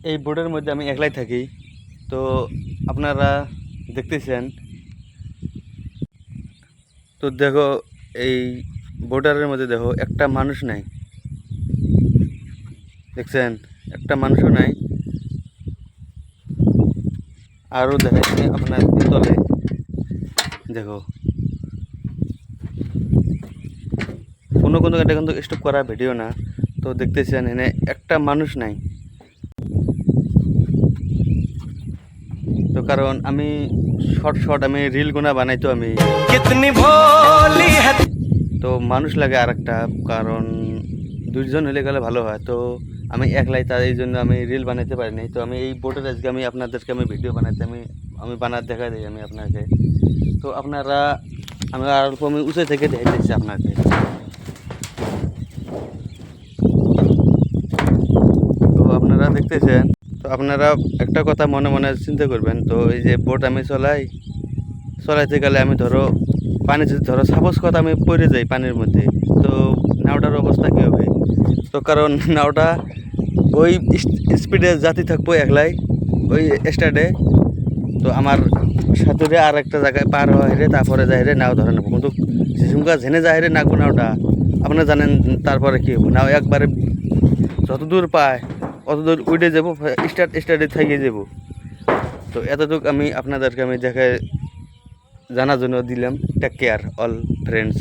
এই বোটের মধ্যে আমি একলাই থাকি। তো আপনারা দেখতেছেন, তো দেখো এই বোটারের মধ্যে দেখো একটা মানুষ নাই, দেখছেন একটা মানুষও নাই। আরও দেখাচ্ছি আপনার তলে, দেখো কোনো এটা কিন্তু স্টপ করা ভিডিও না। তো দেখতেছেন এনে একটা মানুষ নাই। তো কারণ আমি শর্ট আমি রিল গুনা বানাই, তো আমি कितनी भोली है। তো মানুষ লাগে আর একটা, কারণ দুইজন হলে গেলে ভালো হয়। তো আমি একলাই, তার এই জন্য আমি রিল বানাইতে পারিনি। তো আমি এই বোটের আজকে আমি আপনাদেরকে আমি ভিডিও বানাইতে আমি আমি বানাতে দেখা দিই আমি আপনাকে। তো আপনারা আমি অল্প আমি উঁচু থেকে দেখে দিচ্ছি আপনাকে। তো আপনারা দেখতেছেন, তো আপনারা একটা কথা মনে মনে চিন্তা করবেন। তো এই যে বোট আমি চলাইতে গেলে আমি ধরো পানি যদি ধরো সাপোজ কথা আমি পড়ে যাই পানির মধ্যে, তো নাওটার অবস্থা কী হবে? তো কারণ নাওটা ওই স্পিডে জাতি থাকবো একলাই ওই স্টার্টে। তো আমার সাঁতুরে আর একটা জায়গায় পার হয় রে, তারপরে যাই রে নাও ধরে নেবো। কিন্তু যেসুমকা ঝেনে যায় রে নাগবো নাওটা, আপনারা জানেন তারপরে কী হবো? নাও একবারে যত দূর পায় অত দূর উঠে যাবো, স্টার্টে থেকে যাবো। তো এতটুকু আমি আপনাদেরকে আমি দেখে জানার জন্য দিলাম। Take care all friends.